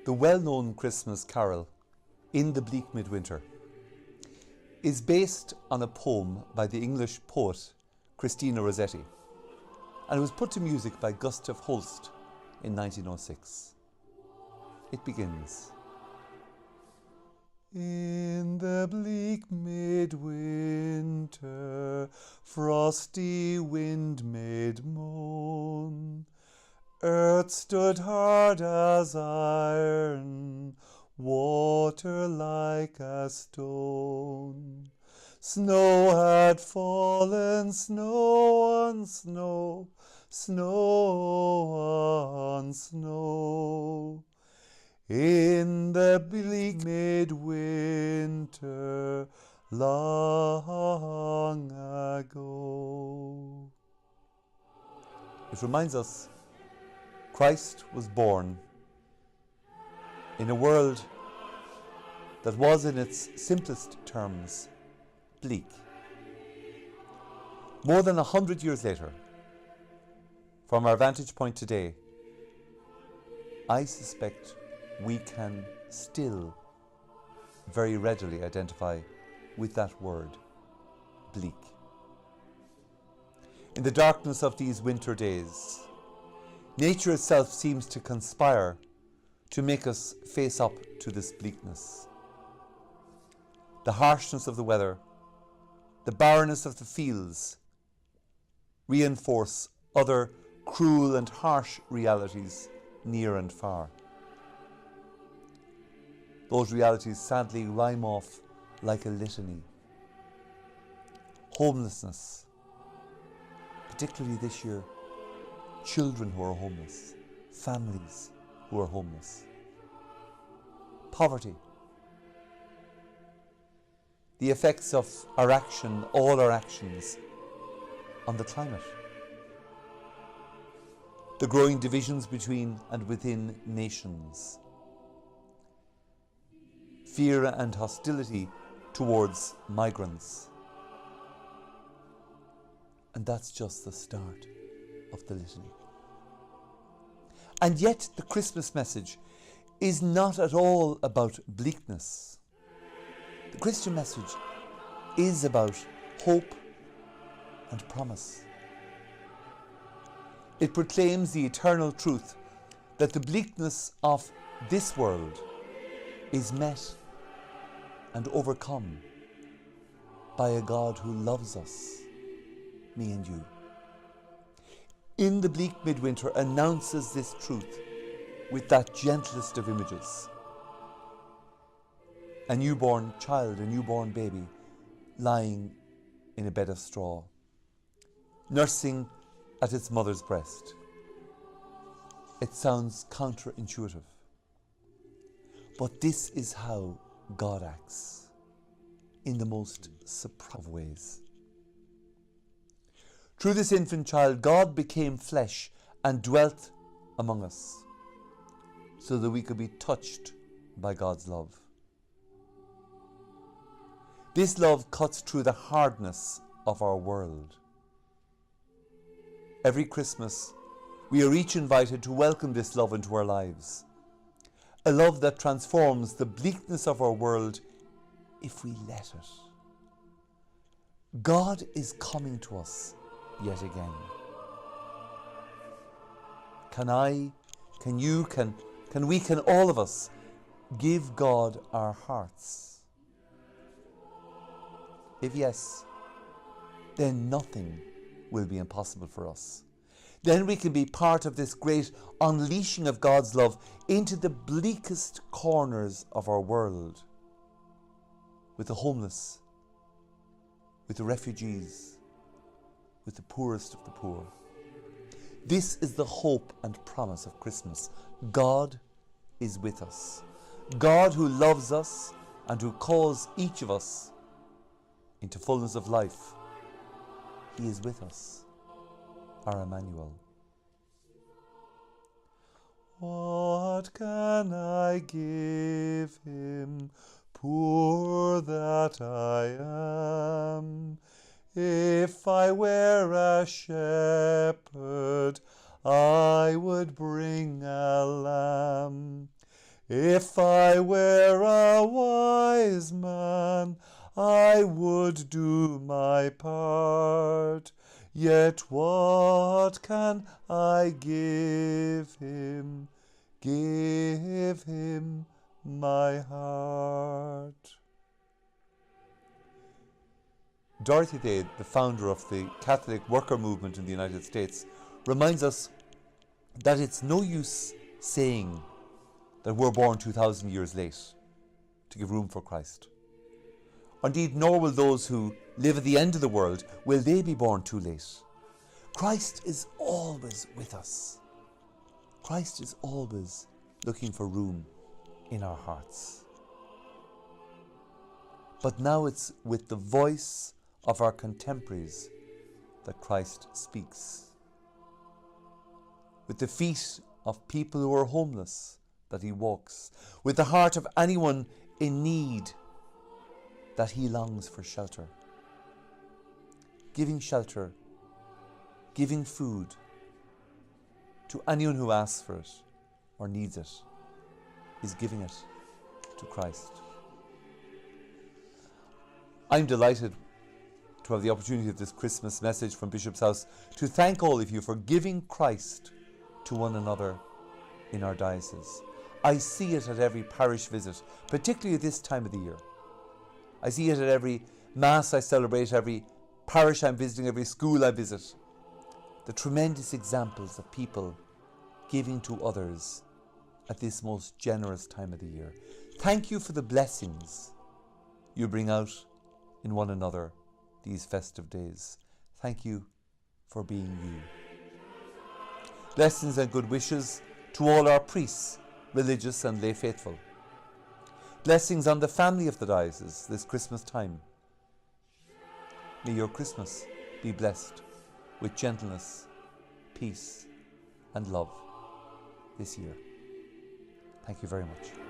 The well-known Christmas carol, In the Bleak Midwinter, is based on a poem by the English poet Christina Rossetti, and it was put to music by Gustav Holst in 1906. It begins, in the bleak midwinter, frosty wind made moan, earth stood hard as iron, water like a stone. Snow had fallen, snow on snow, snow on snow. In the bleak midwinter, long ago. It reminds us Christ was born in a world that was, in its simplest terms, bleak. More than 100 years later, from our vantage point today, I suspect we can still very readily identify with that word, bleak. In the darkness of these winter days, nature itself seems to conspire to make us face up to this bleakness. The harshness of the weather, the barrenness of the fields, reinforce other cruel and harsh realities near and far. Those realities sadly rhyme off like a litany. Homelessness, particularly this year, children who are homeless, families who are homeless. Poverty. The effects of our action, all our actions, on the climate. The growing divisions between and within nations. Fear and hostility towards migrants. And that's just the start of the litany. And yet the Christmas message is not at all about bleakness. The Christian message is about hope and promise. It proclaims the eternal truth that the bleakness of this world is met and overcome by a God who loves us, me and you. In the Bleak Midwinter announces this truth with that gentlest of images. A newborn child, a newborn baby, lying in a bed of straw, nursing at its mother's breast. It sounds counterintuitive, but this is how God acts, in the most surprising of ways. Through this infant child, God became flesh and dwelt among us, so that we could be touched by God's love. This love cuts through the hardness of our world. Every Christmas, we are each invited to welcome this love into our lives. A love that transforms the bleakness of our world if we let it. God is coming to us yet again. Can I, can you, can we, can all of us give God our hearts? If yes, then nothing will be impossible for us. Then we can be part of this great unleashing of God's love into the bleakest corners of our world, with the homeless, with the refugees, with the poorest of the poor. This is the hope and promise of Christmas. God is with us. God who loves us and who calls each of us into fullness of life. He is with us, our Emmanuel. What can I give him, poor that I am? If I were a shepherd, I would bring a lamb. If I were a wise man, I would do my part. Yet what can I give him? Give him my heart. Dorothy Day, the founder of the Catholic worker movement in the United States, reminds us that it's no use saying that we're born 2,000 years late to give room for Christ. Indeed, nor will those who live at the end of the world, will they be born too late. Christ is always with us. Christ is always looking for room in our hearts. But now it's with the voice of our contemporaries that Christ speaks. With the feet of people who are homeless that he walks. With the heart of anyone in need that he longs for shelter. Giving shelter, giving food to anyone who asks for it or needs it, is giving it to Christ. I'm delighted to have the opportunity of this Christmas message from Bishop's House to thank all of you for giving Christ to one another in our diocese. I see it at every parish visit, particularly at this time of the year. I see it at every Mass I celebrate, every parish I'm visiting, every school I visit. The tremendous examples of people giving to others at this most generous time of the year. Thank you for the blessings you bring out in one another these festive days. Thank you for being you. Blessings and good wishes to all our priests, religious and lay faithful. Blessings on the family of the diocese this Christmas time. May your Christmas be blessed with gentleness, peace and love this year. Thank you very much.